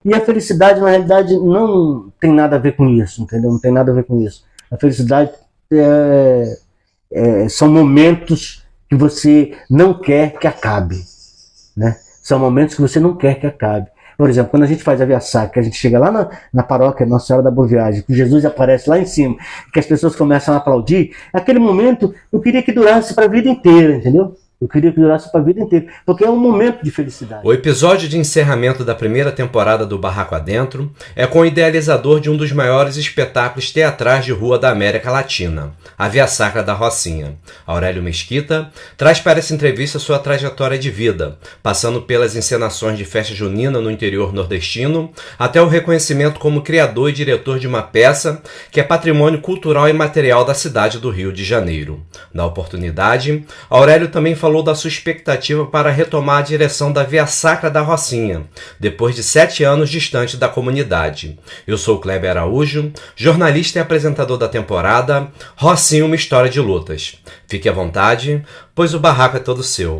E a felicidade, na realidade, não tem nada a ver com isso, entendeu? Não tem nada a ver com isso. A felicidade são momentos que você não quer que acabe, né? São momentos que você não quer que acabe. Por exemplo, quando a gente faz a Via Sacra, a gente chega lá na paróquia Nossa Senhora da Boa Viagem, que Jesus aparece lá em cima, que as pessoas começam a aplaudir, aquele momento eu queria que durasse para a vida inteira, entendeu? Eu queria que durasse para a vida inteira, porque é um momento de felicidade. O episódio de encerramento da primeira temporada do Barraco Adentro é com o idealizador de um dos maiores espetáculos teatrais de rua da América Latina, a Via Sacra da Rocinha. Aurélio Mesquita traz para essa entrevista sua trajetória de vida, passando pelas encenações de festa junina no interior nordestino, até o reconhecimento como criador e diretor de uma peça que é patrimônio cultural e material da cidade do Rio de Janeiro. Na oportunidade, Aurélio também falou da sua expectativa para retomar a direção da Via Sacra da Rocinha, depois de 7 anos distante da comunidade. Eu sou Kleber Araújo, jornalista e apresentador da temporada Rocinha, uma história de lutas. Fique à vontade, pois o barraco é todo seu.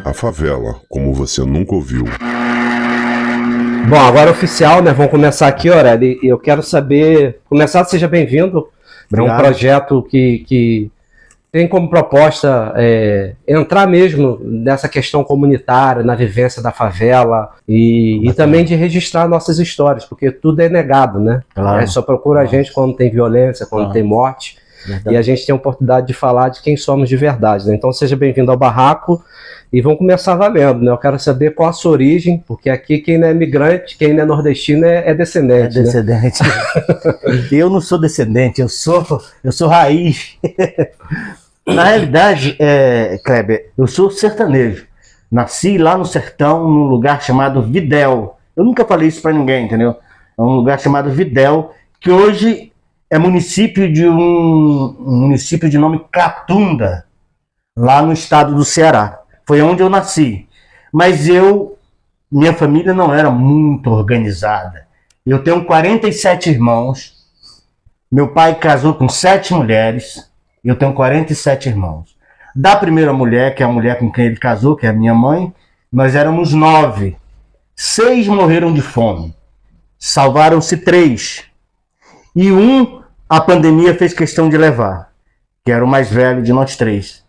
A favela, como você nunca ouviu. Bom, agora oficial, né? Vamos começar aqui, Aurélio. Eu quero saber... Começar, seja bem-vindo. Obrigado. É um projeto que tem como proposta entrar mesmo nessa questão comunitária, na vivência da favela e também de registrar nossas histórias, porque tudo é negado, né? Claro. Só procura a gente quando tem violência, quando tem morte. Verdade. E a gente tem a oportunidade de falar de quem somos de verdade, né? Então seja bem-vindo ao Barraco. E vamos começar valendo, né? Eu quero saber qual a sua origem, porque aqui quem não é migrante, quem não é nordestino é descendente. É descendente. Né? Eu não sou descendente, eu sou raiz. Na realidade, Kleber, eu sou sertanejo. Nasci lá no sertão, num lugar chamado Videl. Eu nunca falei isso pra ninguém, entendeu? É um lugar chamado Videl, que hoje é município de um município de nome Catunda, lá no estado do Ceará. Foi onde eu nasci. Mas minha família não era muito organizada. Eu tenho 47 irmãos. Meu pai casou com 7 mulheres. Eu tenho 47 irmãos. Da primeira mulher, que é a mulher com quem ele casou, que é a minha mãe, nós éramos 9. 6 morreram de fome. Salvaram-se 3. E a pandemia fez questão de levar, que era o mais velho de nós 3.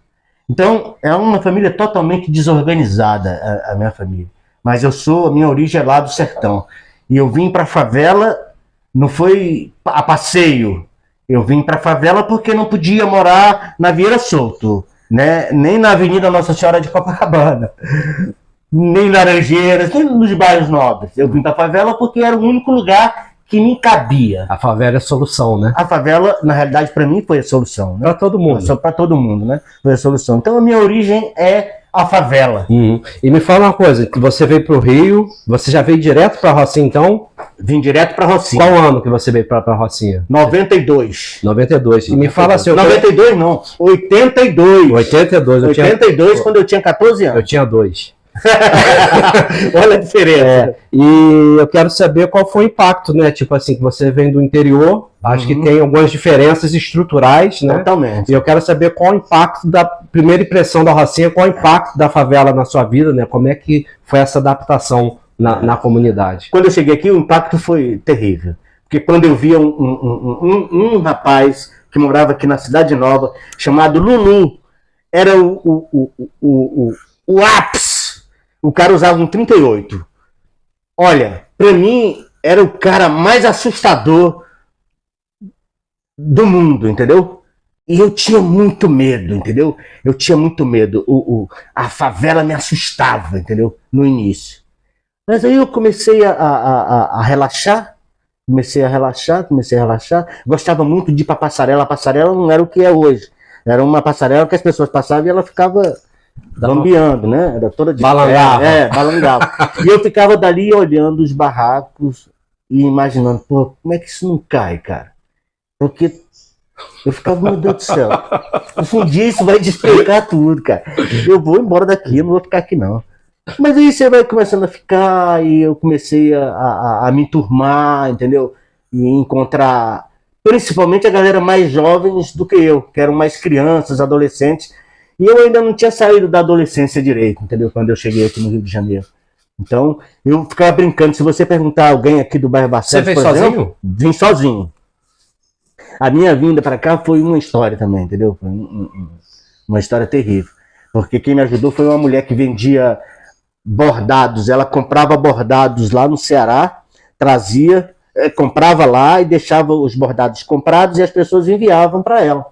Então, é uma família totalmente desorganizada, a minha família. Mas a minha origem é lá do sertão. E eu vim para a favela, não foi a passeio. Eu vim para a favela porque não podia morar na Vieira Solto, né? Nem na Avenida Nossa Senhora de Copacabana, nem Laranjeiras, nem nos bairros nobres. Eu vim para a favela porque era o único lugar que me cabia. A favela é a solução, né? A favela, na realidade, para mim foi a solução. Né? Para todo mundo. Para todo mundo, né? Foi a solução. Então a minha origem é a favela. E me fala uma coisa, que você veio para o Rio, você já veio direto para a Rocinha, então? Vim direto para a Rocinha. Qual ano que você veio para a Rocinha? 92. 92. E me fala assim... 92 não, 82. 82. 82 quando eu tinha 14 anos. Eu tinha 2. Olha a diferença. E eu quero saber qual foi o impacto, né? Tipo assim, que você vem do interior, acho que tem algumas diferenças estruturais, né? Totalmente. E eu quero saber qual o impacto da primeira impressão da Rocinha, qual o impacto da favela na sua vida, né? Como é que foi essa adaptação na comunidade? Quando eu cheguei aqui, o impacto foi terrível. Porque quando eu via um rapaz que morava aqui na Cidade Nova, chamado Lulu, era o ápice. O cara usava um 38. Olha, pra mim, era o cara mais assustador do mundo, entendeu? E eu tinha muito medo, entendeu? Eu tinha muito medo. A favela me assustava, entendeu? No início. Mas aí eu comecei a relaxar. Comecei a relaxar. Gostava muito de ir pra passarela. A passarela não era o que é hoje. Era uma passarela que as pessoas passavam e ela ficava... bambeando, né? Era toda de balangava. Balangava. E eu ficava dali olhando os barracos e imaginando, pô, como é que isso não cai, cara? Porque eu ficava, meu Deus do céu, um dia isso vai despegar tudo, cara. Eu vou embora daqui, eu não vou ficar aqui não. Mas aí você vai começando a ficar e eu comecei a me enturmar, entendeu? E encontrar, principalmente a galera mais jovens do que eu, que eram mais crianças, adolescentes. E eu ainda não tinha saído da adolescência direito, entendeu? Quando eu cheguei aqui no Rio de Janeiro. Então, eu ficava brincando. Se você perguntar a alguém aqui do bairro Barcelos, Você veio sozinho? Vim sozinho. A minha vinda para cá foi uma história também, entendeu? Foi uma história terrível. Porque quem me ajudou foi uma mulher que vendia bordados. Ela comprava bordados lá no Ceará, trazia, comprava lá e deixava os bordados comprados e as pessoas enviavam para ela.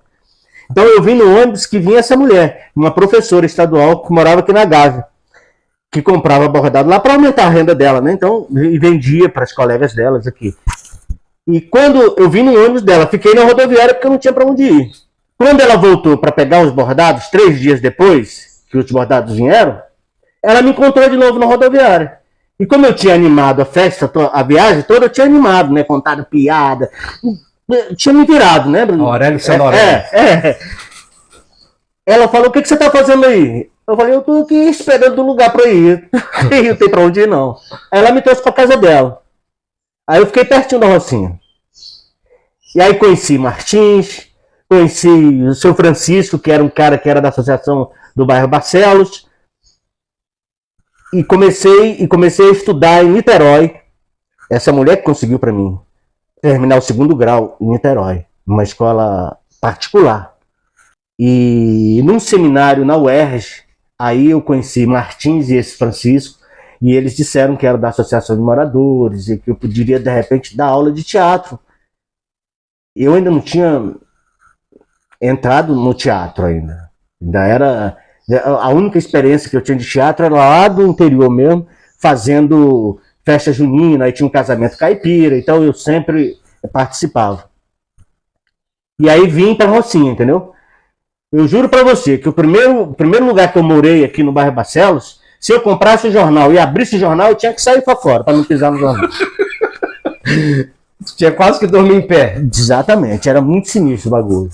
Então eu vi no ônibus que vinha essa mulher, uma professora estadual que morava aqui na Gávea, que comprava bordado lá para aumentar a renda dela, né? Então, e vendia para as colegas delas aqui. E quando eu vim no ônibus dela, fiquei na rodoviária porque eu não tinha para onde ir. Quando ela voltou para pegar os bordados, 3 dias depois que os bordados vieram, ela me encontrou de novo na rodoviária. E como eu tinha animado a festa, a viagem toda, eu tinha animado, né? Contado piada. Tinha me virado, né, Bruno? Aurélio sendo Aurélio. Ela falou, o que você está fazendo aí? Eu falei, eu tô aqui esperando um lugar para ir. E não tem para onde ir, não. Aí ela me trouxe para casa dela. Aí eu fiquei pertinho da Rocinha. E aí conheci Martins, conheci o seu Francisco, que era um cara que era da associação do bairro Barcelos. E comecei a estudar em Niterói. Essa mulher que conseguiu para mim terminar o 2º grau em Niterói, numa escola particular. E num seminário na UERJ, aí eu conheci Martins e esse Francisco, e eles disseram que era da Associação de Moradores e que eu poderia, de repente, dar aula de teatro. Eu ainda não tinha entrado no teatro ainda. Ainda era... A única experiência que eu tinha de teatro era lá do interior mesmo, fazendo festa junina, aí tinha um casamento caipira, então eu sempre participava. E aí vim para Rocinha, entendeu? Eu juro para você que o primeiro lugar que eu morei aqui no bairro Barcelos, se eu comprasse o jornal e abrisse o jornal, eu tinha que sair para fora, para não pisar no jornal. Tinha quase que dormir em pé. Exatamente, era muito sinistro o bagulho.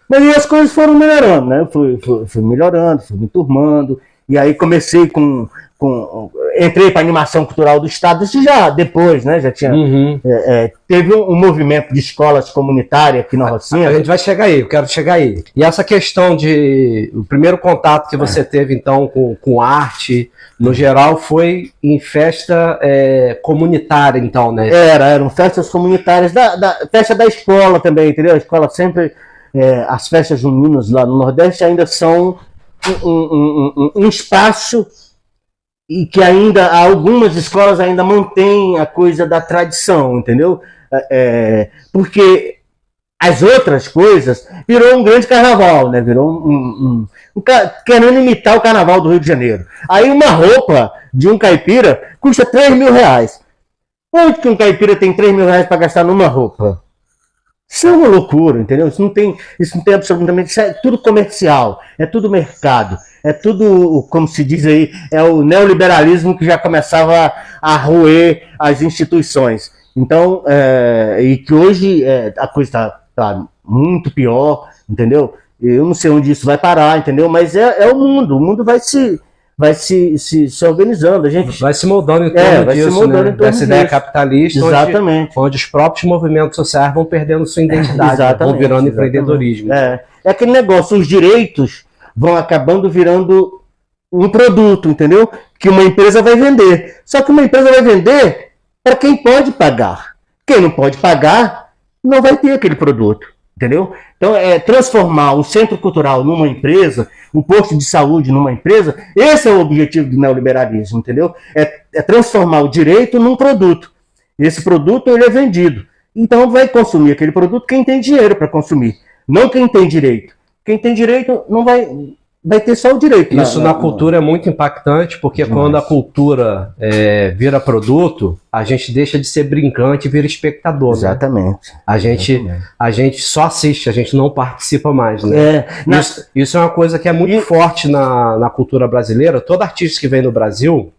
Mas aí as coisas foram melhorando, né? Fui melhorando, fui me turmando. E aí comecei entrei para a animação cultural do Estado, isso já depois, né? Já tinha. Teve um movimento de escolas comunitárias aqui na Rocinha. A gente vai chegar aí, eu quero chegar aí. E essa questão o primeiro contato que você teve, então, com arte, no geral, foi em festa comunitária, então, né? Eram festas comunitárias, festa da escola também, entendeu? A escola sempre. As festas juninas lá no Nordeste ainda são um espaço e que ainda algumas escolas ainda mantêm a coisa da tradição, entendeu? Porque as outras coisas virou um grande carnaval, né? Virou querendo imitar o carnaval do Rio de Janeiro. Aí uma roupa de um caipira custa R$3.000. Onde que um caipira tem R$3.000 para gastar numa roupa? Isso é uma loucura, entendeu? Isso não tem absolutamente... Isso é tudo comercial, é tudo mercado, é tudo, como se diz aí, é o neoliberalismo que já começava a roer as instituições. Então, e que hoje a coisa está muito pior, entendeu? Eu não sei onde isso vai parar, entendeu? Mas é o mundo vai se organizando. A gente vai se moldando em torno disso, né? Dessa ideia capitalista, exatamente. Onde os próprios movimentos sociais vão perdendo sua identidade, vão virando empreendedorismo. É aquele negócio, os direitos vão acabando virando um produto, entendeu? Que uma empresa vai vender. Só que uma empresa vai vender para quem pode pagar. Quem não pode pagar, não vai ter aquele produto. Entendeu? Então, transformar um centro cultural numa empresa, um posto de saúde numa empresa, esse é o objetivo do neoliberalismo, entendeu? É transformar o direito num produto. Esse produto ele é vendido. Então, vai consumir aquele produto quem tem dinheiro para consumir, não quem tem direito. Quem tem direito não vai ter só o direito. Isso na cultura é muito impactante, porque quando a cultura vira produto, a gente deixa de ser brincante e vira espectador. Exatamente. Né? A gente só assiste, a gente não participa mais. Né? Isso é uma coisa que é muito forte na cultura brasileira. Todo artista que vem no Brasil,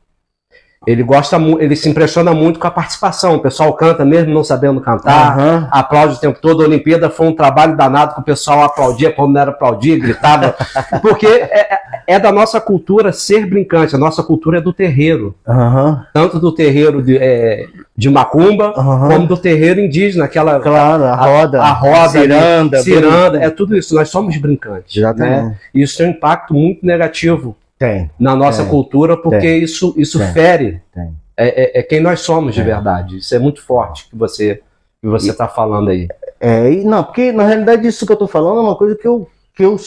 ele se impressiona muito com a participação. O pessoal canta mesmo não sabendo cantar, aplaude o tempo todo. A Olimpíada foi um trabalho danado que o pessoal aplaudia quando não era aplaudir, gritava. Porque é da nossa cultura ser brincante. A nossa cultura é do terreiro. Tanto do terreiro de de macumba, Aham. como do terreiro indígena, aquela Claro, a roda, ciranda, ciranda. é tudo isso. Nós somos brincantes, Exatamente. né? E isso tem um impacto muito negativo Tem. na nossa Tem. cultura, porque Tem. isso Tem. fere Tem. é quem nós somos de É. verdade. Isso é muito forte que você está falando aí. E não, porque na realidade isso que eu tô falando é uma coisa que eu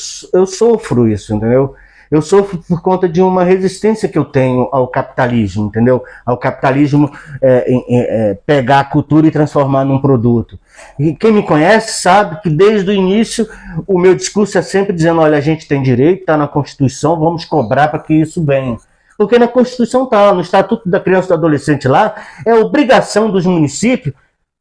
sofro isso, entendeu? Eu sofro por conta de uma resistência que eu tenho ao capitalismo, entendeu? Ao capitalismo pegar a cultura e transformar num produto. E quem me conhece sabe que desde o início o meu discurso é sempre dizendo, olha, a gente tem direito, está na Constituição, vamos cobrar para que isso venha. Porque na Constituição está, no Estatuto da Criança e do Adolescente lá, é obrigação dos municípios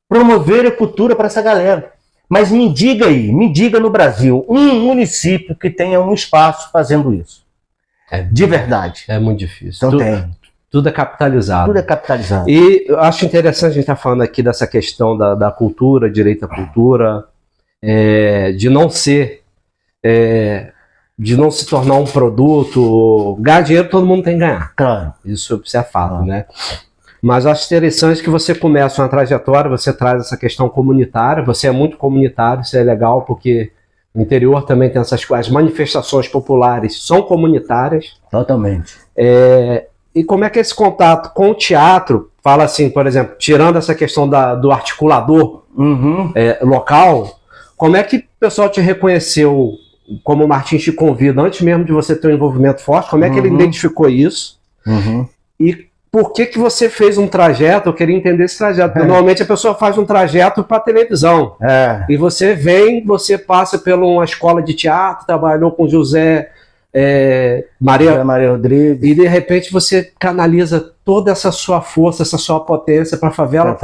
promover a cultura para essa galera. Mas me diga aí, me diga no Brasil, um município que tenha um espaço fazendo isso. De verdade. É muito difícil. Então tem. Tudo é capitalizado. Tudo é capitalizado. E eu acho interessante a gente estar falando aqui dessa questão da cultura, direito à cultura, de não ser, de não se tornar um produto. Ganhar dinheiro todo mundo tem que ganhar. Claro. Isso é fato, né? Mas eu acho interessante que você começa uma trajetória, você traz essa questão comunitária, você é muito comunitário, isso é legal, porque no interior também tem essas coisas, as manifestações populares são comunitárias. Totalmente. E como é que é esse contato com o teatro, fala assim, por exemplo, tirando essa questão do articulador local, como é que o pessoal te reconheceu, como o Martins te convida, antes mesmo de você ter um envolvimento forte, como é que ele identificou isso? E por que você fez um trajeto? Eu queria entender esse trajeto, porque normalmente a pessoa faz um trajeto para televisão. E você você passa por uma escola de teatro, trabalhou com José Maria Rodrigues. E de repente você canaliza toda essa sua força, essa sua potência para a favela.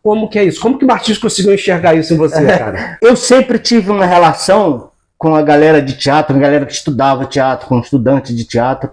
Como que é isso? Como que o Martins conseguiu enxergar isso em você, cara? Eu sempre tive uma relação com a galera de teatro, a galera que estudava teatro, com estudantes de teatro,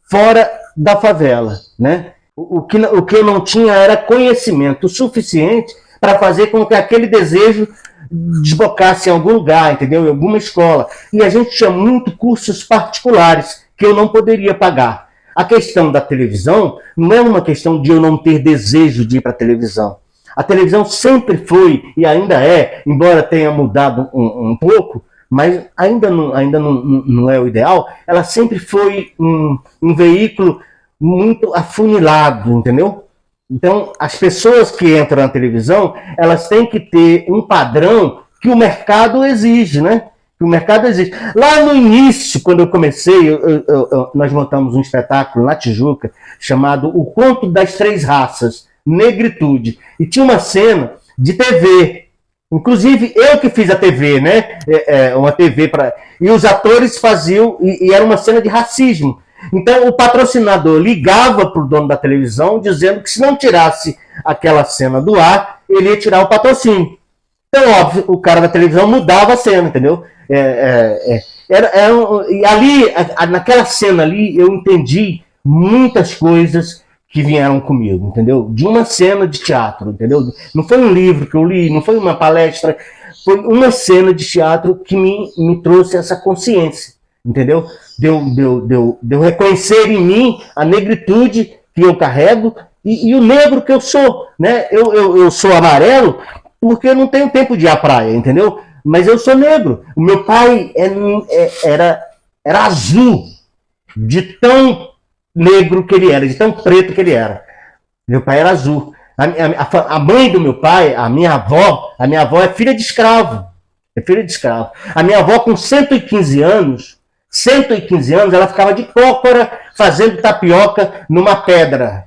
fora da favela, né? O que eu não tinha era conhecimento suficiente para fazer com que aquele desejo desbocasse em algum lugar, entendeu? Em alguma escola. E a gente tinha muito cursos particulares que eu não poderia pagar. A questão da televisão não é uma questão de eu não ter desejo de ir para a televisão. A televisão sempre foi e ainda é, embora tenha mudado um pouco, mas ainda não é o ideal, ela sempre foi um veículo muito afunilado, entendeu? Então, as pessoas que entram na televisão, elas têm que ter um padrão que o mercado exige, né? Que o mercado exige. Lá no início, quando eu comecei, nós montamos um espetáculo na Tijuca, chamado O Conto das Três Raças, Negritude. E tinha uma cena de TV. Inclusive, eu que fiz a TV, né? Uma TV para. E os atores faziam, e era uma cena de racismo. Então, o patrocinador ligava para o dono da televisão, dizendo que se não tirasse aquela cena do ar, ele ia tirar o patrocínio. Então, óbvio, o cara da televisão mudava a cena, entendeu? E ali, naquela cena ali, eu entendi muitas coisas que vieram comigo, entendeu? De uma cena de teatro, entendeu? Não foi um livro que eu li, não foi uma palestra, foi uma cena de teatro que me trouxe essa consciência, entendeu? De eu reconhecer em mim a negritude que eu carrego e o negro que eu sou, né? Eu sou amarelo porque eu não tenho tempo de ir à praia, entendeu? Mas eu sou negro. O meu pai era azul, de tão negro que ele era, de tão preto que ele era. Meu pai era azul. A mãe do meu pai, a minha avó é filha de escravo. É filha de escravo. A minha avó, com 115 anos, ela ficava de cócora fazendo tapioca numa pedra.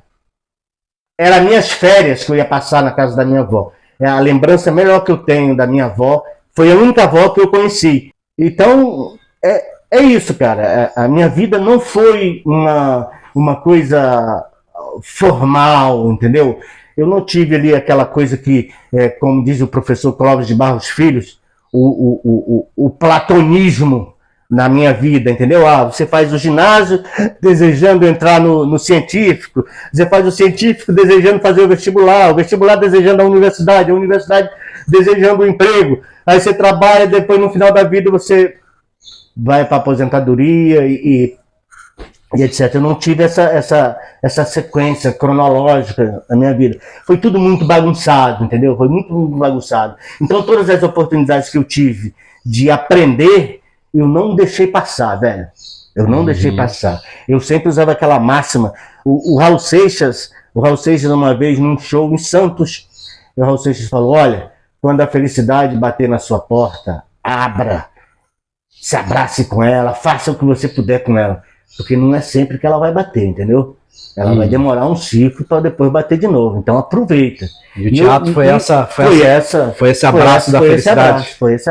Eram minhas férias que eu ia passar na casa da minha avó. A lembrança melhor que eu tenho da minha avó, foi a única avó que eu conheci. Então, é isso, cara. A minha vida não foi uma coisa formal, entendeu? Eu não tive ali aquela coisa que, como diz o professor Clóvis de Barros Filhos, o platonismo na minha vida, entendeu? Você faz o ginásio desejando entrar no científico, você faz o científico desejando fazer o vestibular desejando a universidade desejando o emprego, aí você trabalha, depois no final da vida você vai para a aposentadoria e e etc. Eu não tive essa sequência cronológica na minha vida. Foi tudo muito bagunçado, entendeu? Foi muito bagunçado. Então, todas as oportunidades que eu tive de aprender, eu não deixei passar, velho. Eu não deixei passar. Eu sempre usava aquela máxima. O Raul Seixas, uma vez, num show em Santos, o Raul Seixas falou, olha, quando a felicidade bater na sua porta, abra, se abrace com ela, faça o que você puder com ela. Porque não é sempre que ela vai bater, entendeu? Ela vai demorar um ciclo para depois bater de novo. Então aproveita. E o teatro foi esse abraço da felicidade. Foi esse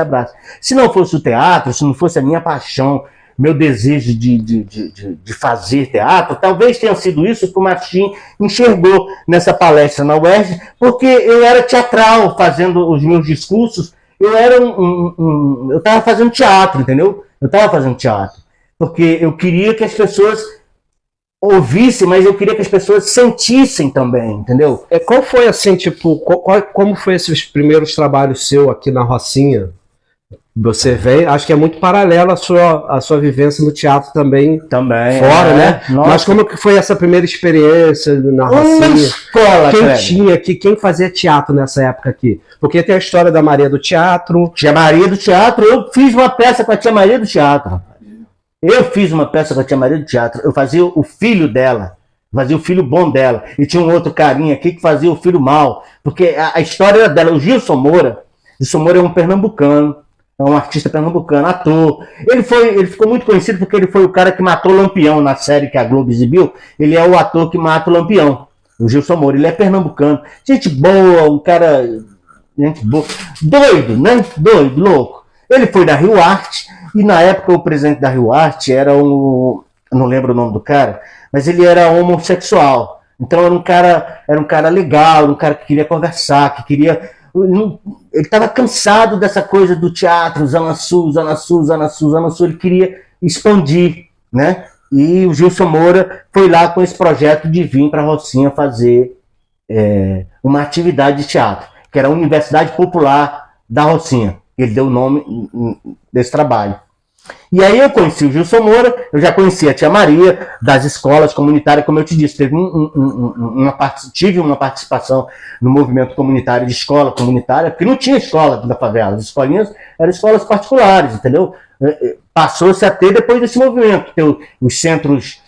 abraço. Se não fosse o teatro, se não fosse a minha paixão, meu desejo de fazer teatro, talvez tenha sido isso que o Martim enxergou nessa palestra na UERJ, porque eu era teatral fazendo os meus discursos. Eu estava fazendo teatro, entendeu? Eu estava fazendo teatro. Porque eu queria que as pessoas ouvissem, mas eu queria que as pessoas sentissem também, entendeu? Qual foi assim, tipo, como foi esses primeiros trabalhos seus aqui na Rocinha? Você vem, acho que é muito paralelo a sua vivência no teatro também fora, né? Nossa. Mas como que foi essa primeira experiência na Rocinha? Uma escola, quem tinha aqui, quem fazia teatro nessa época aqui? Porque tem a história da Maria do Teatro. Tia Maria do Teatro, eu fiz uma peça com a Tia Maria do Teatro. Eu fiz uma peça com a Tia Maria do Teatro. Eu fazia o filho dela, fazia o filho bom dela. E tinha um outro carinha aqui que fazia o filho mal. Porque a história era dela. O Gilson Moura é um pernambucano, é um artista pernambucano, ator. Ele ficou muito conhecido porque ele foi o cara que matou o Lampião na série que a Globo exibiu. Ele é o ator que mata o Lampião. O Gilson Moura, ele é pernambucano. Gente boa, um cara... Gente boa. Doido, né? Doido, louco. Ele foi da Rio Arte. E na época o presidente da Rio Arte era eu não lembro o nome do cara, mas ele era homossexual. Então era um cara legal, um cara que queria conversar, que queria... Ele estava cansado dessa coisa do teatro, Zona Sul, ele queria expandir, né? E o Gilson Moura foi lá com esse projeto de vir para a Rocinha fazer uma atividade de teatro, que era a Universidade Popular da Rocinha. Ele deu o nome desse trabalho. E aí eu conheci o Gilson Moura, eu já conhecia a Tia Maria, das escolas comunitárias, como eu te disse, tive uma participação no movimento comunitário de escola comunitária, porque não tinha escola da favela, as escolinhas eram escolas particulares, entendeu? Passou-se a ter depois desse movimento, os centros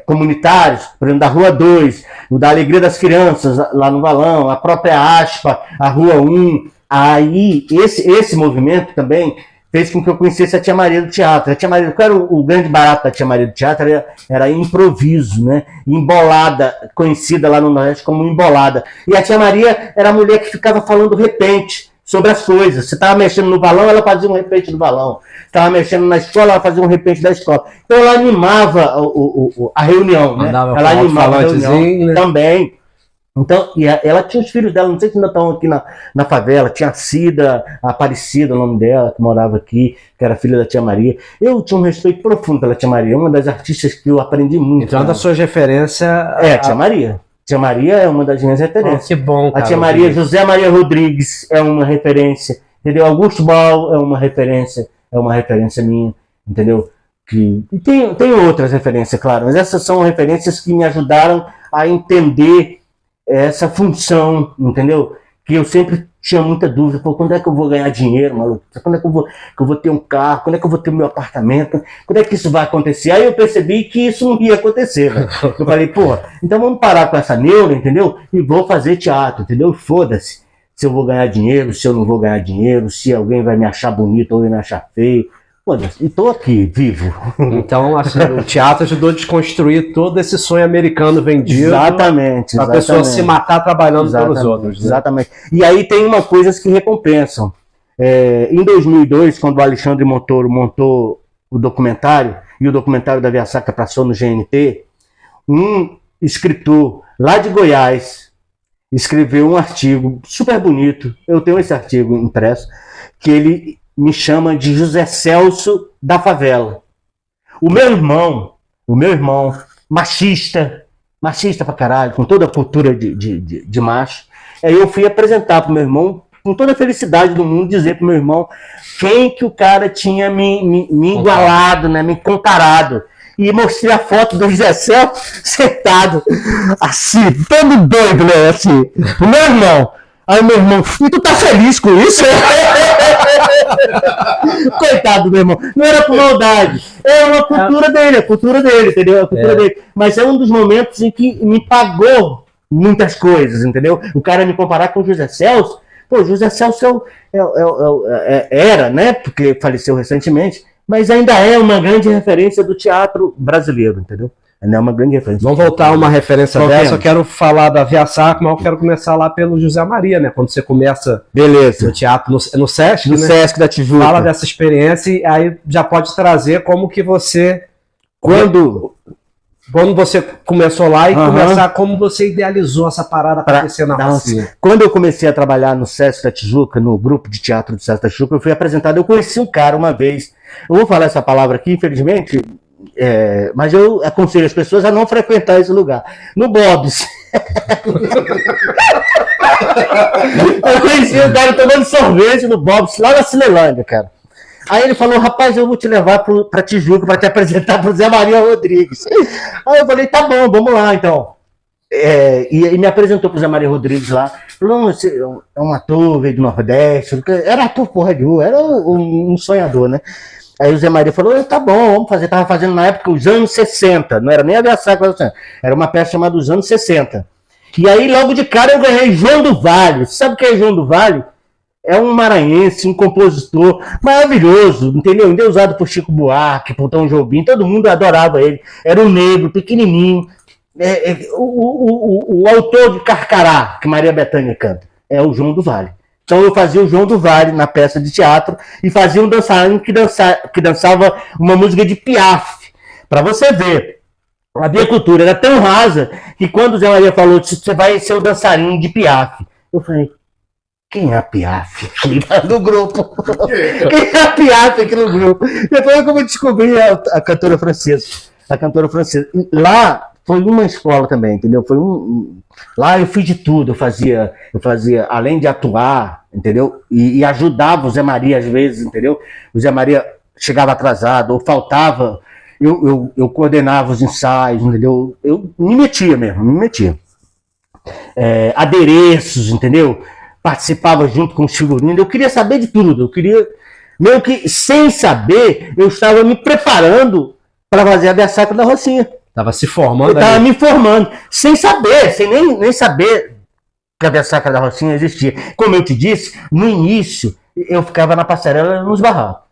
comunitários, por exemplo, da Rua 2, o da Alegria das Crianças, lá no Valão, a própria ASPA, a Rua 1, aí esse movimento também fez com que eu conhecesse a Tia Maria do Teatro. A Tia Maria, qual era o grande barato da Tia Maria do Teatro? Era improviso, né? Embolada, conhecida lá no Nordeste como embolada. E a Tia Maria era a mulher que ficava falando repente sobre as coisas. Você estava mexendo no balão, ela fazia um repente do balão. Estava mexendo na escola, ela fazia um repente da escola. Então ela animava a reunião, né? Ela animava a reunião, né? Também. Então, e ela tinha os filhos dela, não sei se ainda estão aqui na favela, tinha a Cida, a Aparecida, o nome dela, que morava aqui, que era filha da Tia Maria. Eu tinha um respeito profundo pela Tia Maria, uma das artistas que eu aprendi muito. Então, uma das suas referências... a Tia Maria. Tia Maria é uma das minhas referências. Oh, que bom, cara. A Tia Maria, José Maria Rodrigues é uma referência, entendeu? Augusto Bal é uma referência minha, entendeu? E tem outras referências, claro, mas essas são referências que me ajudaram a entender essa função, entendeu? Que eu sempre tinha muita dúvida, pô, quando é que eu vou ganhar dinheiro, maluco? Quando é que eu vou ter um carro? Quando é que eu vou ter meu apartamento? Quando é que isso vai acontecer? Aí eu percebi que isso não ia acontecer, né? Eu falei, pô, então vamos parar com essa neura, entendeu? E vou fazer teatro, entendeu? Foda-se se eu vou ganhar dinheiro, se eu não vou ganhar dinheiro, se alguém vai me achar bonito ou vai me achar feio. E tô aqui, vivo. Então, assim, o teatro ajudou a desconstruir todo esse sonho americano vendido. Exatamente. A pessoa se matar trabalhando pelos outros. Né? Exatamente. E aí tem umas coisas que recompensam. Em 2002, quando o Alexandre Montoro montou o documentário, e o documentário da Via Sacra passou no GNT, um escritor lá de Goiás escreveu um artigo super bonito, eu tenho esse artigo impresso, que ele me chama de José Celso da favela. O meu irmão, machista pra caralho, com toda a cultura de macho, aí eu fui apresentar pro meu irmão com toda a felicidade do mundo, dizer pro meu irmão quem que o cara tinha me igualado, né, me comparado. E mostrei a foto do José Celso sentado, assim, todo doido, né, assim, o meu irmão. Aí meu irmão, e tu tá feliz com isso? Coitado do meu irmão, não era por maldade, é uma cultura dele, a cultura dele, entendeu? A cultura dele. Mas é um dos momentos em que me pagou muitas coisas, entendeu? O cara me comparar com o José Celso, pô, José Celso era, né, porque faleceu recentemente, mas ainda é uma grande referência do teatro brasileiro, entendeu? Ainda é uma grande referência. Vamos voltar a uma referência dessa. Eu quero falar da Via Sacra, mas eu quero começar lá pelo José Maria, né? Quando você começa no teatro, no Sesc, no né? Sesc da Tijuca. Fala dessa experiência e aí já pode trazer como que você... Quando você começou lá e começar como você idealizou essa parada acontecer na Rocinha. Quando eu comecei a trabalhar no Sesc da Tijuca, no grupo de teatro do Sesc da Tijuca, eu fui apresentado, eu conheci um cara uma vez, eu vou falar essa palavra aqui, infelizmente, mas eu aconselho as pessoas a não frequentar esse lugar. No Bob's. Eu conheci o cara tomando sorvete no Bob's, lá na Cinelândia, cara. Aí ele falou, rapaz, eu vou te levar pra Tijuca pra te apresentar pro Zé Maria Rodrigues. Aí eu falei, tá bom, vamos lá então. E me apresentou pro Zé Maria Rodrigues lá. Falou, não, você é um ator, veio do Nordeste. Era ator porra de rua, era um sonhador, né? Aí o Zé Maria falou, tá bom, vamos fazer. Tava fazendo na época os anos 60, não era nem a Via Sacra, era uma peça chamada Os Anos 60. E aí logo de cara eu ganhei João do Vale. Sabe o que é João do Vale? É um maranhense, um compositor maravilhoso, entendeu? Endeusado por Chico Buarque, por Tom Jobim, todo mundo adorava ele. Era um negro, pequenininho. O autor de Carcará, que Maria Bethânia canta, é o João do Vale. Então eu fazia o João do Vale na peça de teatro e fazia um dançarino que dançava uma música de Piaf. Para você ver, a minha cultura era tão rasa que quando o Zé Maria falou, você vai ser o dançarino de Piaf, eu falei, quem é a Piaf aqui no grupo? Quem é a Piaf aqui no grupo? Depois eu descobri a cantora francesa. A cantora francesa. Lá foi uma escola também, entendeu? Lá eu fiz de tudo. Eu fazia, além de atuar, entendeu? E ajudava o Zé Maria às vezes, entendeu? O Zé Maria chegava atrasado ou faltava. Eu coordenava os ensaios, entendeu? Eu me metia mesmo. Adereços, entendeu? Participava junto com o figurinos, eu queria saber de tudo, eu queria, meio que sem saber, eu estava me preparando para fazer a Via Sacra da Rocinha. Estava se formando. Eu estava me formando, sem saber, sem nem saber que a Via Sacra da Rocinha existia. Como eu te disse, no início, eu ficava na passarela nos barracos.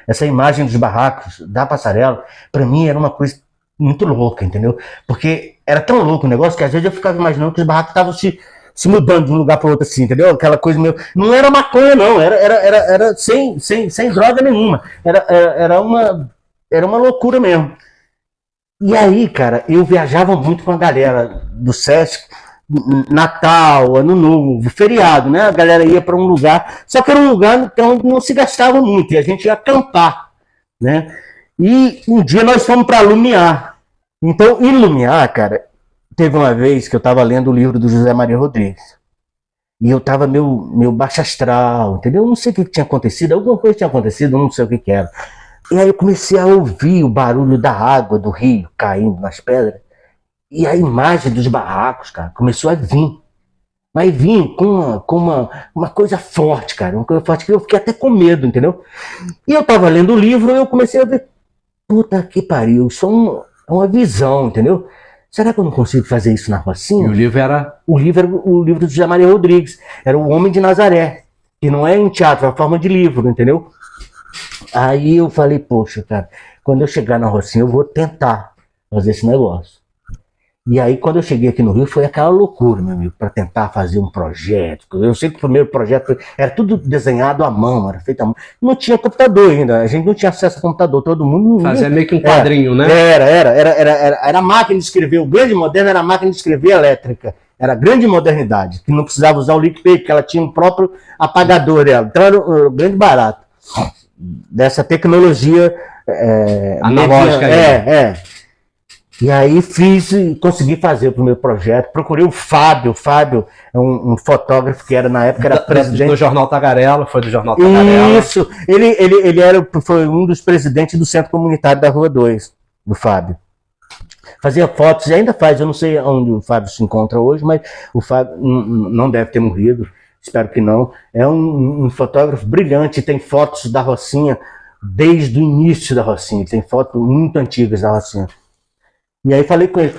Essa imagem dos barracos, da passarela, para mim era uma coisa muito louca, entendeu? Porque era tão louco o negócio que às vezes eu ficava imaginando que os barracos estavam se mudando de um lugar para outro assim, entendeu? Aquela coisa meio... Não era maconha, não. Era sem droga nenhuma. Era uma loucura mesmo. E aí, cara, eu viajava muito com a galera do Sesc, Natal, Ano Novo, feriado, né? A galera ia para um lugar, só que era um lugar onde não se gastava muito, e a gente ia acampar, né? E um dia nós fomos para Lumiar. Então, em Lumiar, cara... Teve uma vez que eu estava lendo o livro do José Maria Rodrigues. E eu estava meio baixo astral, entendeu? Eu não sei o que tinha acontecido, alguma coisa tinha acontecido, eu não sei o que era. E aí eu comecei a ouvir o barulho da água do rio caindo nas pedras. E a imagem dos barracos, cara, começou a vir. Mas vim com uma coisa forte, cara. Uma coisa forte que eu fiquei até com medo, entendeu? E eu estava lendo o livro e eu comecei a ver, puta que pariu, isso é uma visão, entendeu? Será que eu não consigo fazer isso na Rocinha? E o livro era? O livro do José Maria Rodrigues. Era O Homem de Nazaré. Que não é em teatro, é uma forma de livro, entendeu? Aí eu falei, poxa, cara, quando eu chegar na Rocinha eu vou tentar fazer esse negócio. E aí quando eu cheguei aqui no Rio foi aquela loucura, meu amigo, para tentar fazer um projeto. Eu sei que o primeiro projeto era tudo desenhado à mão, era feito à mão. Não tinha computador ainda, a gente não tinha acesso a computador, todo mundo... Fazia meio que um quadrinho, né? Era a máquina de escrever, o grande moderno era a máquina de escrever elétrica. Era a grande modernidade, que não precisava usar o liquid, porque ela tinha um próprio apagador dela. Então era o grande barato dessa tecnologia analógica. E aí consegui fazer o primeiro projeto, procurei o Fábio é um fotógrafo que era na época era presidente do Jornal Tagarela, foi do Jornal Tagarela. Isso, foi um dos presidentes do Centro Comunitário da Rua 2, do Fábio. Fazia fotos, e ainda faz, eu não sei onde o Fábio se encontra hoje, mas o Fábio não deve ter morrido, espero que não. É um fotógrafo brilhante, tem fotos da Rocinha desde o início da Rocinha, tem fotos muito antigas da Rocinha. E aí falei com ele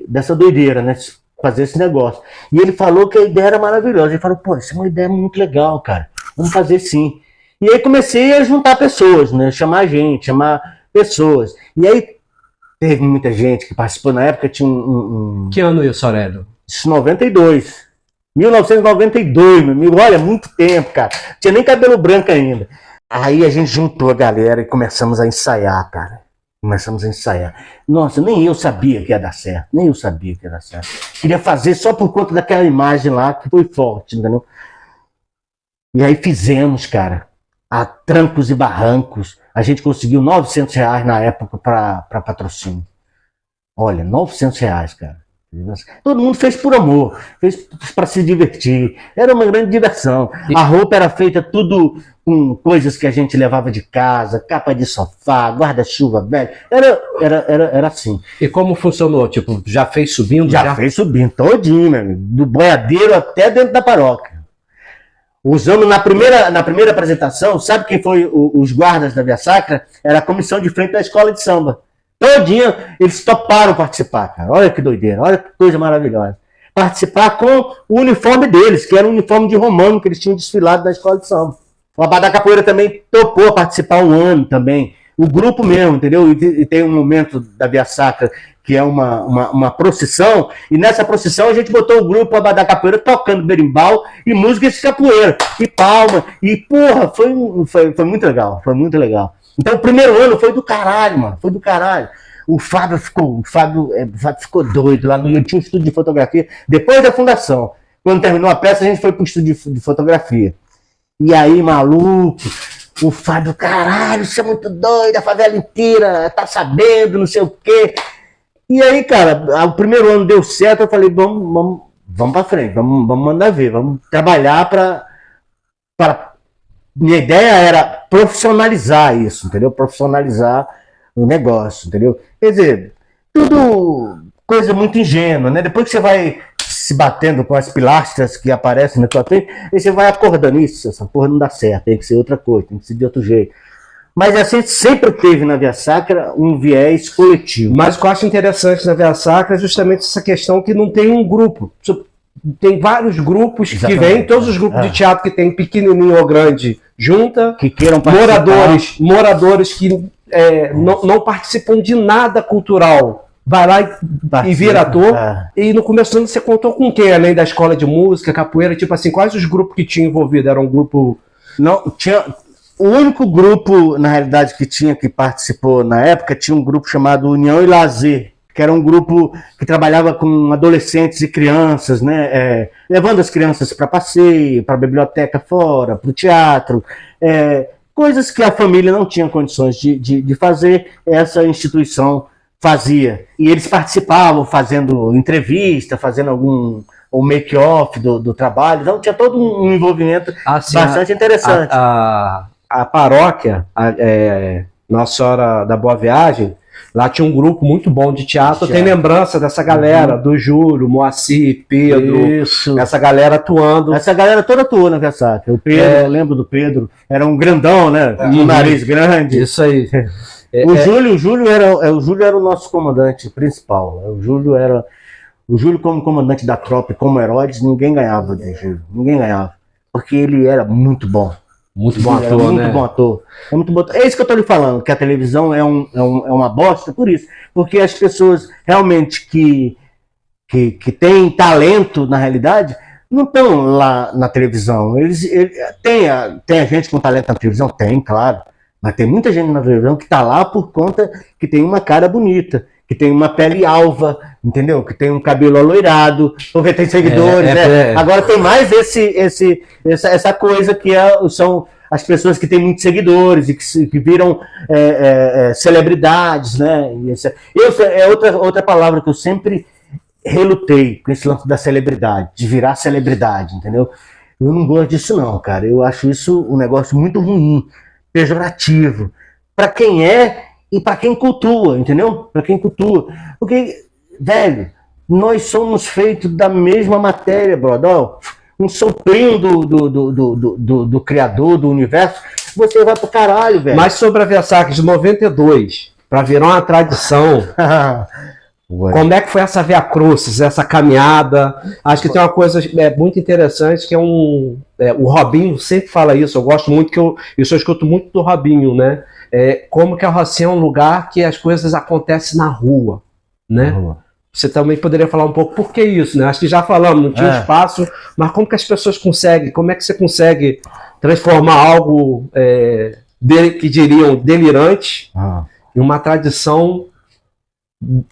dessa doideira, né? Fazer esse negócio. E ele falou que a ideia era maravilhosa. Ele falou, pô, isso é uma ideia muito legal, cara. Vamos fazer sim. E aí comecei a juntar pessoas, né? Chamar pessoas. E aí teve muita gente que participou na época, tinha Que ano isso, Aurélio? Isso, 92. 1992, meu amigo. Olha, muito tempo, cara. Não tinha nem cabelo branco ainda. Aí a gente juntou a galera e começamos a ensaiar, cara. Começamos a ensaiar. Nossa, nem eu sabia que ia dar certo. Queria fazer só por conta daquela imagem lá que foi forte, entendeu? E aí fizemos, cara. A trancos e barrancos. A gente conseguiu R$900 na época para patrocínio. Olha, R$900, cara. Todo mundo fez por amor, fez para se divertir. Era uma grande diversão. A roupa era feita tudo com coisas que a gente levava de casa, capa de sofá, guarda-chuva velho. Era assim. E como funcionou? Tipo, já fez subindo? Já fez subindo, todinho, meu amigo. Do boiadeiro até dentro da paróquia. Usamos na primeira apresentação, sabe quem foi os guardas da Via Sacra? Era a comissão de frente da escola de samba. Todinha, eles toparam participar, cara. Olha que doideira, olha que coisa maravilhosa. Participar com o uniforme deles, que era um uniforme de romano que eles tinham desfilado na escola de samba. O Abadá Capoeira também topou participar um ano também. O grupo mesmo, entendeu? E tem um momento da Via Sacra que é uma procissão, e nessa procissão a gente botou o grupo Abadá Capoeira tocando berimbau e música de capoeira, e palma, e porra, foi muito legal, foi muito legal. Então o primeiro ano foi do caralho, mano. Foi do caralho. O Fábio ficou doido lá no tinha um estúdio de fotografia. Depois da fundação, quando terminou a peça, a gente foi pro estúdio de fotografia. E aí, maluco, o Fábio, caralho, isso é muito doido, a favela inteira tá sabendo, não sei o quê. E aí, cara, o primeiro ano deu certo, eu falei, vamos pra frente, vamos mandar ver, vamos trabalhar para minha ideia era profissionalizar isso, entendeu? Profissionalizar o negócio, entendeu? Quer dizer, tudo coisa muito ingênua, né? Depois que você vai se batendo com as pilastras que aparecem na tua frente, aí você vai acordando isso, essa porra não dá certo, tem que ser outra coisa, tem que ser de outro jeito. Mas a gente sempre teve na Via Sacra um viés coletivo. Mas o que eu acho interessante na Via Sacra é justamente essa questão que não tem um grupo. Tem vários grupos que vêm, todos os grupos de teatro que tem pequenininho ou grande junta, que queiram participar. Moradores que não participam de nada cultural. Vai lá e vira ator. E no começo do ano você contou com quem? Além da escola de música, capoeira, tipo assim, quais os grupos que tinham envolvido? Era um grupo... Não, tinha... O único grupo, na realidade, que participou na época, tinha um grupo chamado União e Lazer, que era um grupo que trabalhava com adolescentes e crianças, né, levando as crianças para passeio, para a biblioteca fora, para o teatro, coisas que a família não tinha condições de fazer, essa instituição fazia. E eles participavam fazendo entrevista, fazendo o make-off do trabalho, então tinha todo um envolvimento bastante interessante. A paróquia, Nossa Senhora da Boa Viagem, lá tinha um grupo muito bom de teatro. Tem lembrança dessa galera, do Júlio, Moacir, Pedro, essa galera atuando. Essa galera toda atuou na Via Sacra. O Pedro, eu lembro do Pedro, era um grandão, né? Um nariz grande. Isso aí. O Júlio era o nosso comandante principal. O Júlio como comandante da tropa e como Herodes, ninguém ganhava de Júlio. Ninguém ganhava. Porque ele era muito bom. Muito bom ator, muito, né? Bom ator. É muito bom. É isso que eu tô lhe falando, que a televisão é uma bosta por isso. Porque as pessoas realmente que têm talento, na realidade, não estão lá na televisão. Tem a gente com talento na televisão? Tem, claro. Mas tem muita gente na televisão que está lá por conta que tem uma cara bonita, que tem uma pele alva, entendeu? Que tem um cabelo aloirado, porque tem seguidores, né? Agora tem mais essa coisa que são as pessoas que têm muitos seguidores e que viram celebridades, né? É outra palavra que eu sempre relutei com esse lance da celebridade, de virar celebridade, entendeu? Eu não gosto disso não, cara. Eu acho isso um negócio muito ruim, pejorativo, para quem é e para quem cultua, entendeu? Para quem cultua. Porque, velho, nós somos feitos da mesma matéria, brother. Um soprinho do criador do universo, você vai pro caralho, velho. Mas sobre a Via Sacra de 92, para virar uma tradição, como é que foi essa Via Crucis, essa caminhada? Acho que tem uma coisa muito interessante, que o Robinho sempre fala isso, eu gosto muito, eu escuto muito do Robinho, né? Como que a Rocinha é um lugar que as coisas acontecem na rua, né? Você também poderia falar um pouco por que isso, né? Acho que já falamos, não tinha espaço, mas como que as pessoas conseguem, como é que você consegue transformar algo que diriam delirante em uma tradição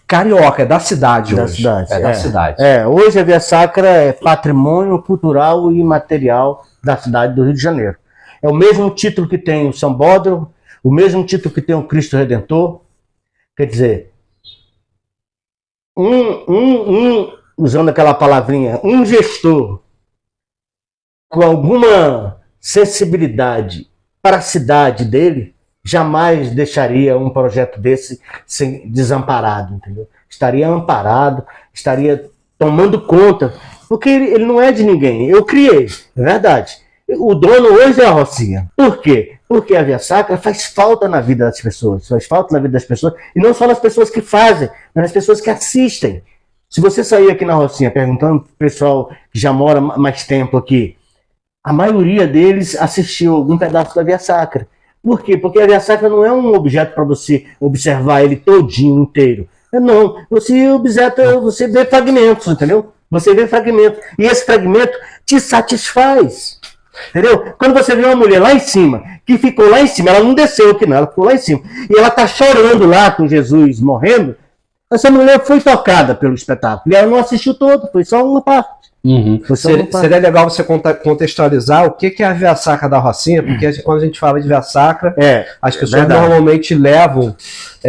carioca, da cidade hoje. Da cidade. Hoje a Via Sacra é patrimônio cultural e imaterial da cidade do Rio de Janeiro. É o mesmo título que tem o São Bódromo, o mesmo título que tem o Cristo Redentor. Quer dizer, usando aquela palavrinha, um gestor com alguma sensibilidade para a cidade dele jamais deixaria um projeto desse desamparado, entendeu? Estaria amparado, estaria tomando conta, porque ele não é de ninguém. Eu criei, é verdade. O dono hoje é a Rocinha. Por quê? Porque a Via Sacra faz falta na vida das pessoas. Faz falta na vida das pessoas. E não só nas pessoas que fazem, mas nas pessoas que assistem. Se você sair aqui na Rocinha perguntando pro pessoal que já mora mais tempo aqui, a maioria deles assistiu algum pedaço da Via Sacra. Por quê? Porque a Via Sacra não é um objeto para você observar ele todinho, inteiro. Não. Você vê fragmentos, entendeu? Você vê fragmentos. E esse fragmento te satisfaz. Entendeu? Quando você vê uma mulher lá em cima, que ficou lá em cima, ela não desceu aqui não, ela ficou lá em cima, e ela tá chorando lá com Jesus morrendo, essa mulher foi tocada pelo espetáculo, e ela não assistiu todo, foi só uma parte. Seria legal você contextualizar o que é a Via Sacra da Rocinha, porque quando a gente fala de Via Sacra, as pessoas normalmente levam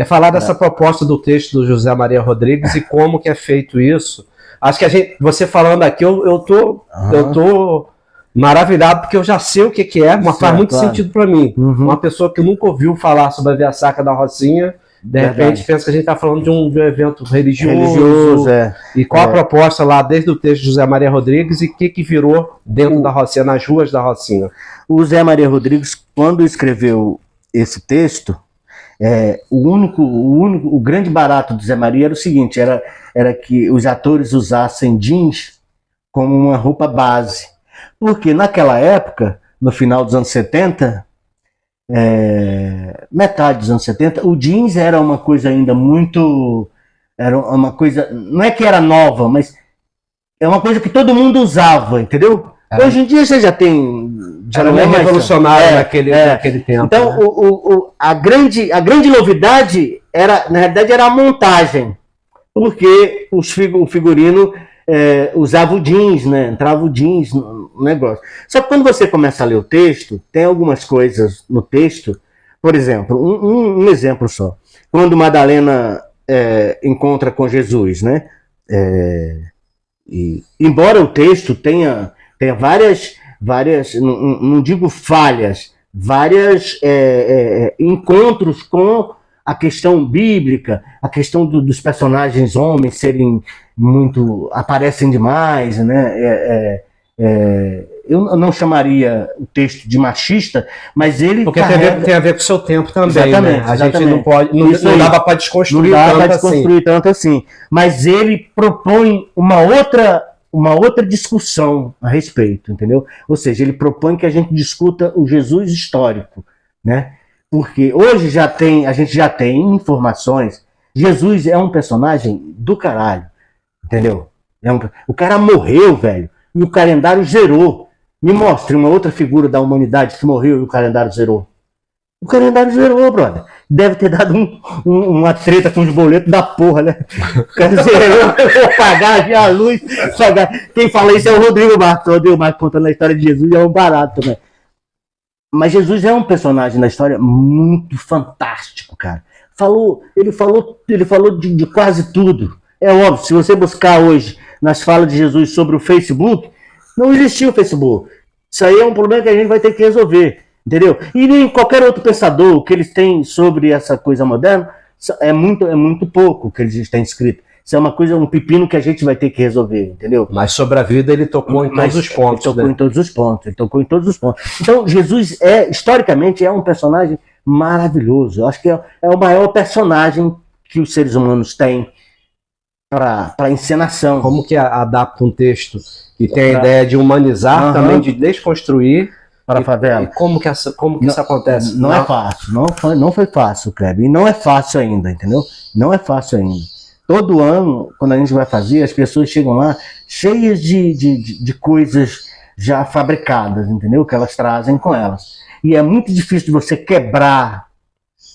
falar dessa proposta do texto do José Maria Rodrigues e como que é feito isso. Acho que você falando aqui, eu tô maravilhado, porque eu já sei o que é, mas faz muito sentido para mim. Uma pessoa que nunca ouviu falar sobre a Via Sacra da Rocinha, de repente pensa que a gente está falando de um evento religioso. E qual a proposta lá, desde o texto de José Maria Rodrigues, e o que virou dentro da Rocinha, nas ruas da Rocinha? O José Maria Rodrigues, quando escreveu esse texto, o grande barato do Zé Maria era o seguinte, era que os atores usassem jeans como uma roupa base. Porque naquela época, no final dos anos 70, metade dos anos 70, o jeans era uma coisa ainda muito... Era uma coisa... Não é que era nova, mas é uma coisa que todo mundo usava, né? Hoje em dia você já tem... Era meio revolucionário naquele tempo. Então, né? A grande novidade, na realidade, era a montagem. Porque o figurino... usava o jeans, né? Entrava o jeans no negócio. Só que quando você começa a ler o texto, tem algumas coisas no texto, por exemplo, um exemplo só. Quando Madalena encontra com Jesus, né? E, embora o texto tenha várias não digo falhas, várias encontros com a questão bíblica, a questão dos personagens homens serem aparecem demais, né? Eu não chamaria o texto de machista, mas ele porque tem a ver com o seu tempo também. Exatamente, né? A gente não pode, não dava para desconstruir tanto assim. Mas ele propõe uma outra discussão a respeito, entendeu? Ou seja, ele propõe que a gente discuta o Jesus histórico, né? Porque hoje a gente já tem informações. Jesus é um personagem do caralho, entendeu? O cara morreu, velho, e o calendário zerou. Me mostre uma outra figura da humanidade que morreu e o calendário zerou. O calendário zerou, brother. Deve ter dado uma treta com os boletos da porra, né? O cara zerou, eu vou pagar já a luz. Pagar. Quem fala isso é o Rodrigo Marques. O Rodrigo Marques contando a história de Jesus, é um barato, né? Mas Jesus é um personagem na história muito fantástico, cara. Ele falou de quase tudo. É óbvio, se você buscar hoje nas falas de Jesus sobre o Facebook, não existia o Facebook. Isso aí é um problema que a gente vai ter que resolver, entendeu? E nem qualquer outro pensador, o que eles têm sobre essa coisa moderna, é muito pouco o que eles têm escrito. Isso é uma coisa, um pepino que a gente vai ter que resolver, entendeu? Mas sobre a vida ele tocou em todos os pontos. Ele tocou em todos os pontos. Então, Jesus, historicamente, é um personagem maravilhoso. Eu acho que é o maior personagem que os seres humanos têm para encenação. Como que adapta um texto que tem a ideia de humanizar, também de desconstruir para a favela? E como que isso acontece? Não é fácil, não foi fácil, Kleber. E não é fácil ainda, entendeu? Não é fácil ainda. Todo ano, quando a gente vai fazer, as pessoas chegam lá cheias de coisas já fabricadas, entendeu? Que elas trazem com elas. E é muito difícil de você quebrar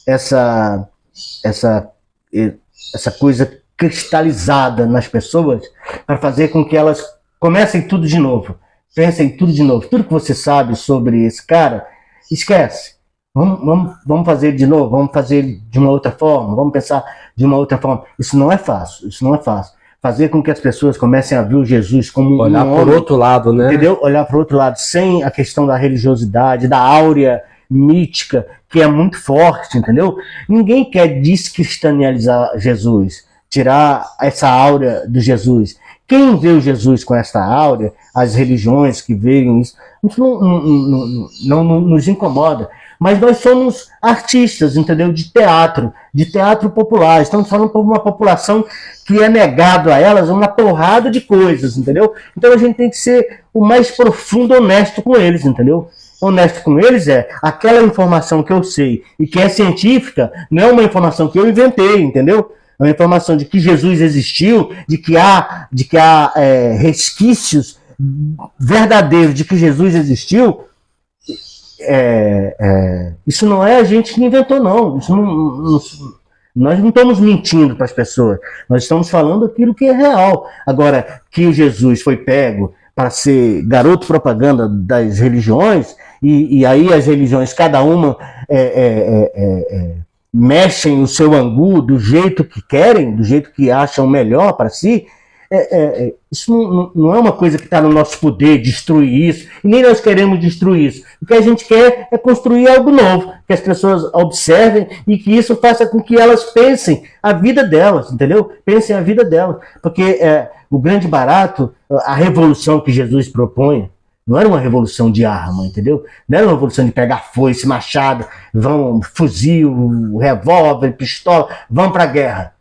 essa coisa cristalizada nas pessoas para fazer com que elas comecem tudo de novo. Pensem tudo de novo. Tudo que você sabe sobre esse cara, esquece. Vamos fazer de novo, vamos fazer de uma outra forma, vamos pensar de uma outra forma. Isso não é fácil. Fazer com que as pessoas comecem a ver o Jesus como olhar um homem, por outro lado, né? Entendeu? Olhar por outro lado, sem a questão da religiosidade, da áurea mítica, que é muito forte, entendeu? Ninguém quer descristianizar Jesus, tirar essa áurea do Jesus. Quem vê o Jesus com essa áurea, as religiões que veem isso não nos incomoda. Mas nós somos artistas, entendeu? De teatro popular. Estamos falando por uma população que é negado a elas uma porrada de coisas, entendeu? Então a gente tem que ser o mais profundo honesto com eles, entendeu? Honesto com eles é aquela informação que eu sei e que é científica, não é uma informação que eu inventei, entendeu? É uma informação de que Jesus existiu, de que há resquícios verdadeiros de que Jesus existiu. Isso não é a gente que inventou, não. Nós não estamos mentindo para as pessoas. Nós estamos falando aquilo que é real. Agora, que o Jesus foi pego para ser garoto propaganda das religiões, e aí as religiões, cada uma mexem o seu angu do jeito que querem, do jeito que acham melhor para si. Isso não é uma coisa que está no nosso poder destruir isso, e nem nós queremos destruir isso. O que a gente quer é construir algo novo, que as pessoas observem e que isso faça com que elas pensem a vida delas, entendeu? Pensem a vida delas, porque o grande barato, a revolução que Jesus propõe, não era uma revolução de arma, entendeu? Não era uma revolução de pegar foice, machado, fuzil, revólver, pistola, vamos para a guerra.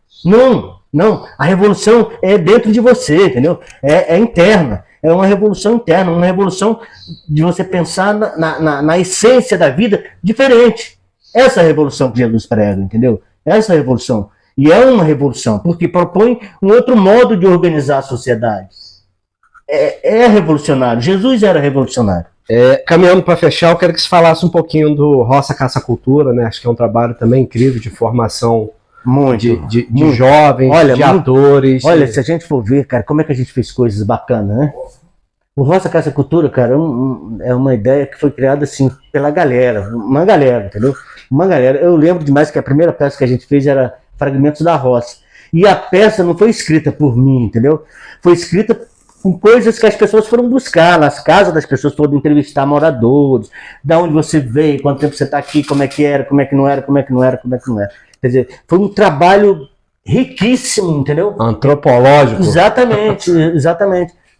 Não, a revolução é dentro de você, entendeu? É interna, é uma revolução interna, uma revolução de você pensar na essência da vida diferente. Essa é a revolução que Jesus prega, entendeu? Essa é a revolução. E é uma revolução, porque propõe um outro modo de organizar a sociedade. É revolucionário, Jesus era revolucionário. Caminhando para fechar, eu quero que você falasse um pouquinho do Roça Caça Cultura, né? Acho que é um trabalho também incrível de formação de jovens, atores. Olha, se a gente for ver, cara, como é que a gente fez coisas bacanas, né? O Roça Caça Cultura, cara, é uma ideia que foi criada assim pela galera, uma galera, entendeu? Uma galera. Eu lembro demais que a primeira peça que a gente fez era Fragmentos da Roça. E a peça não foi escrita por mim, entendeu? Foi escrita com coisas que as pessoas foram buscar nas casas das pessoas, foram entrevistar moradores, da onde você veio, quanto tempo você está aqui, como é que era, como é que não era. Quer dizer, foi um trabalho riquíssimo, entendeu? Antropológico. Exatamente.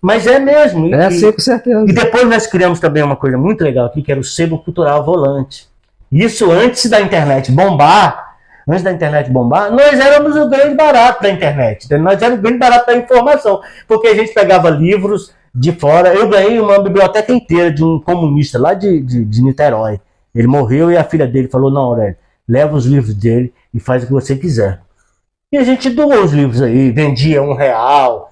Mas é mesmo. Sim, com certeza. E depois nós criamos também uma coisa muito legal aqui, que era o Sebo Cultural Volante. Isso antes da internet bombar, nós éramos o grande barato da internet. Nós éramos o grande barato da informação, porque a gente pegava livros de fora. Eu ganhei uma biblioteca inteira de um comunista lá de Niterói. Ele morreu e a filha dele falou, não, Aurélio, leva os livros dele e faz o que você quiser. E a gente doou os livros aí, vendia R$1.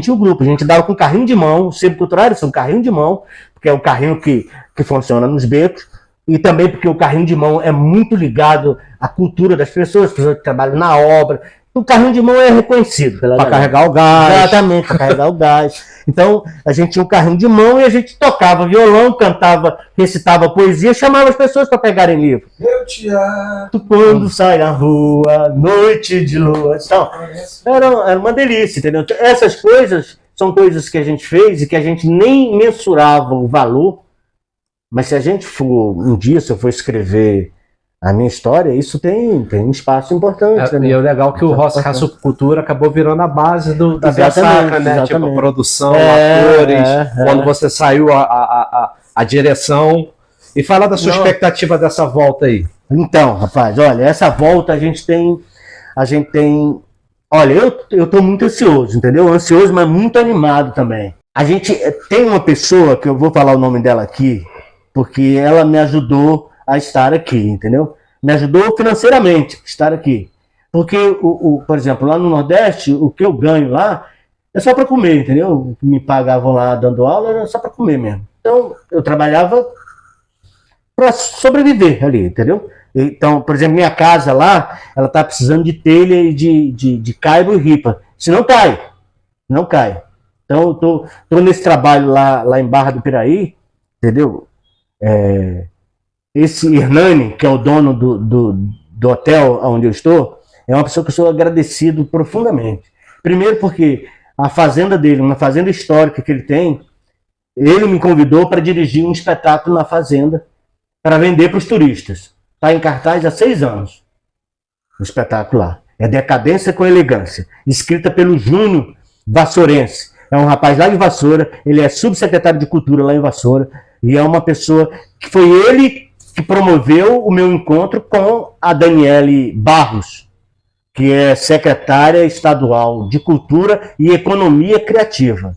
O grupo, a gente dava com carrinho de mão, o Sebo Cultural era um carrinho de mão, porque é o carrinho que funciona nos becos, e também porque o carrinho de mão é muito ligado à cultura das pessoas que trabalham na obra, O carrinho de mão é reconhecido pela Para galera. carregar o gás. Exatamente, para carregar o gás. Então, a gente tinha um carrinho de mão e a gente tocava violão, cantava, recitava poesia, chamava as pessoas para pegarem livro. Meu teatro. Quando sai na rua, noite de lua. Então, era uma delícia, entendeu? Essas coisas são coisas que a gente fez e que a gente nem mensurava o valor, mas se a gente for, um dia, se eu for escrever a minha história, isso tem um espaço importante. E é legal que o Raça Cultura acabou virando a base da Via Sacra, né? Exatamente. Tipo, produção, atores, quando você saiu a direção. E fala da sua expectativa dessa volta aí. Então, rapaz, olha, essa volta a gente tem. Olha, eu tô muito ansioso, entendeu? Ansioso, mas muito animado também. A gente tem uma pessoa, que eu vou falar o nome dela aqui, porque ela me ajudou a estar aqui, entendeu? Me ajudou financeiramente a estar aqui. Porque, por exemplo, lá no Nordeste, o que eu ganho lá é só para comer, entendeu? O que me pagavam lá dando aula era só para comer mesmo. Então, eu trabalhava para sobreviver ali, entendeu? Então, por exemplo, minha casa lá, ela tá precisando de telha e de caibo e ripa. Se não cai, não cai. Então, eu tô nesse trabalho lá em Barra do Piraí, entendeu? Esse Hernani, que é o dono do hotel onde eu estou, é uma pessoa que eu sou agradecido profundamente. Primeiro porque a fazenda dele, uma fazenda histórica que ele tem, ele me convidou para dirigir um espetáculo na fazenda para vender para os turistas. Está em cartaz há 6 anos. O espetáculo lá. É Decadência com Elegância. Escrita pelo Júnior Vassourense. É um rapaz lá de Vassoura. Ele é subsecretário de Cultura lá em Vassoura. E é uma pessoa que foi ele que promoveu o meu encontro com a Daniele Barros, que é secretária estadual de Cultura e Economia Criativa.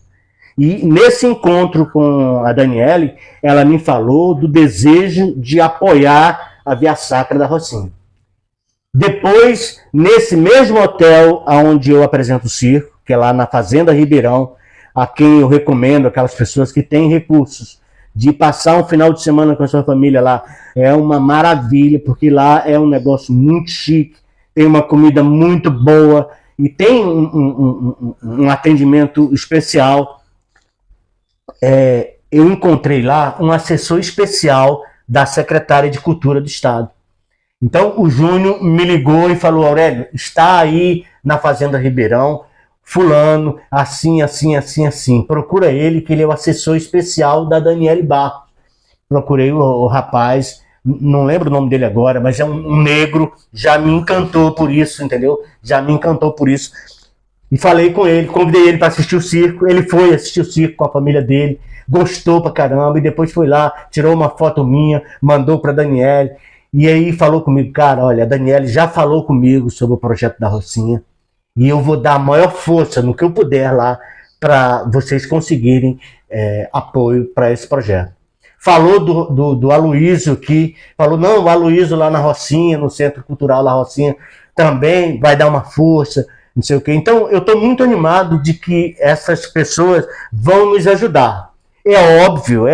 E nesse encontro com a Daniele, ela me falou do desejo de apoiar a Via Sacra da Rocinha. Depois, nesse mesmo hotel onde eu apresento o circo, que é lá na Fazenda Ribeirão, a quem eu recomendo, aquelas pessoas que têm recursos, de passar um final de semana com a sua família lá, é uma maravilha, porque lá é um negócio muito chique, tem uma comida muito boa e tem um atendimento especial. Eu encontrei lá um assessor especial da Secretaria de Cultura do Estado. Então o Júnior me ligou e falou: Aurélio, está aí na Fazenda Ribeirão, fulano, assim, assim, assim, assim. Procura ele, que ele é o assessor especial da Daniele Barros. Procurei o rapaz, não lembro o nome dele agora, mas é um negro, já me encantou por isso, entendeu? Já me encantou por isso. E falei com ele, convidei ele para assistir o circo. Ele foi assistir o circo com a família dele, gostou pra caramba, e depois foi lá, tirou uma foto minha, mandou pra Daniele, e aí falou comigo: cara, olha, a Daniele já falou comigo sobre o projeto da Rocinha, e eu vou dar a maior força no que eu puder lá para vocês conseguirem apoio para esse projeto. Falou do Aloysio, que falou: não, o Aloysio lá na Rocinha, no Centro Cultural La Rocinha, também vai dar uma força, não sei o quê. Então, eu estou muito animado de que essas pessoas vão nos ajudar. É óbvio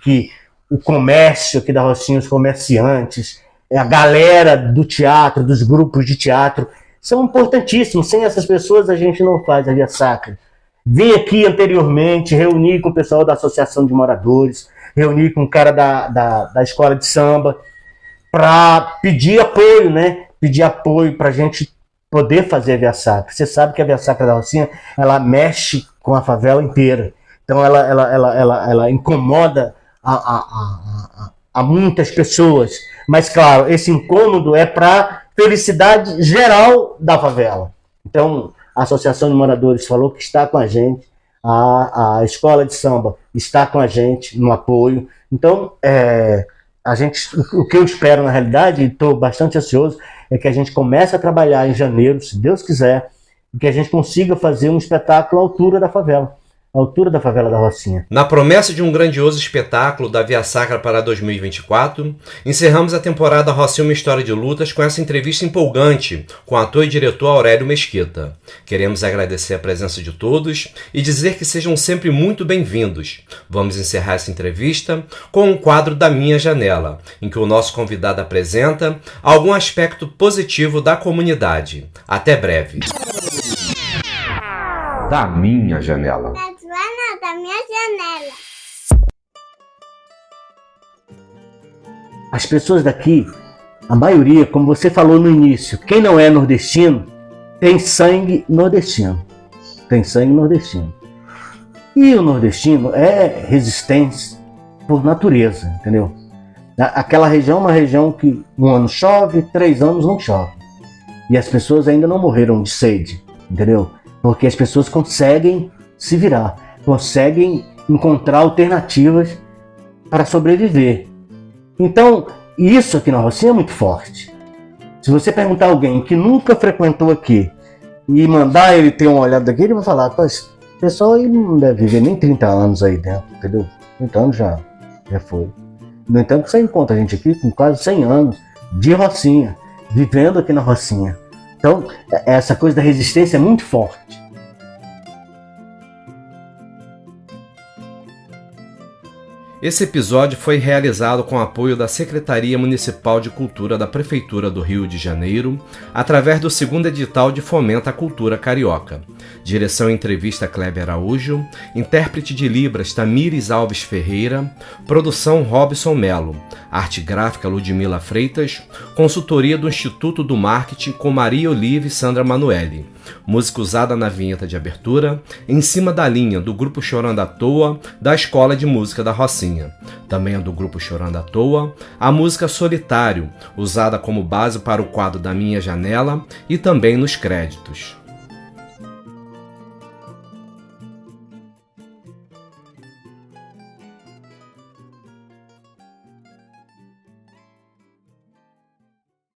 que o comércio aqui da Rocinha, os comerciantes, a galera do teatro, dos grupos de teatro, são importantíssimos. Sem essas pessoas a gente não faz a Via Sacra. Vim aqui anteriormente, reuni com o pessoal da Associação de Moradores, reuni com o cara da escola de samba, para pedir apoio, né? Pedir apoio para a gente poder fazer a Via Sacra. Você sabe que a Via Sacra da Rocinha, ela mexe com a favela inteira. Então ela incomoda a muitas pessoas. Mas, claro, esse incômodo é para felicidade geral da favela. Então, a Associação de Moradores falou que está com a gente, a Escola de Samba está com a gente no apoio. Então, o que eu espero, na realidade, e estou bastante ansioso, é que a gente comece a trabalhar em janeiro, se Deus quiser, e que a gente consiga fazer um espetáculo à altura da favela. à altura da favela da Rocinha. Na promessa de um grandioso espetáculo da Via Sacra para 2024, encerramos a temporada Rocinha, uma história de lutas com essa entrevista empolgante com o ator e diretor Aurélio Mesquita. Queremos agradecer a presença de todos e dizer que sejam sempre muito bem-vindos. Vamos encerrar essa entrevista com um quadro da Minha Janela, em que o nosso convidado apresenta algum aspecto positivo da comunidade. Até breve. Da minha janela. Da minha janela. As pessoas daqui, a maioria, como você falou no início, quem não é nordestino, tem sangue nordestino. Tem sangue nordestino. E o nordestino é resistência por natureza, entendeu? Aquela região é uma região que um ano chove, 3 anos não chove. E as pessoas ainda não morreram de sede, entendeu? Porque as pessoas conseguem se virar, conseguem encontrar alternativas para sobreviver. Então, isso aqui na Rocinha é muito forte. Se você perguntar a alguém que nunca frequentou aqui e mandar ele ter uma olhada daqui, ele vai falar, esse pessoal aí não deve viver nem 30 anos aí dentro, entendeu? 30 anos já foi. No entanto, você encontra a gente aqui com quase 100 anos de Rocinha, vivendo aqui na Rocinha. Então, essa coisa da resistência é muito forte. Esse episódio foi realizado com o apoio da Secretaria Municipal de Cultura da Prefeitura do Rio de Janeiro, através do 2º edital de Fomenta a Cultura Carioca. Direção e entrevista Kleber Araújo, intérprete de Libras Tamires Alves Ferreira, produção Robson Melo, arte gráfica Ludmila Freitas, consultoria do Instituto do Marketing com Maria Olive e Sandra Manoeli. Música usada na vinheta de abertura, Em Cima da Linha, do Grupo Chorando à Toa, da Escola de Música da Rocinha. Também é do Grupo Chorando à Toa, a música Solitário, usada como base para o quadro da Minha Janela e também nos créditos.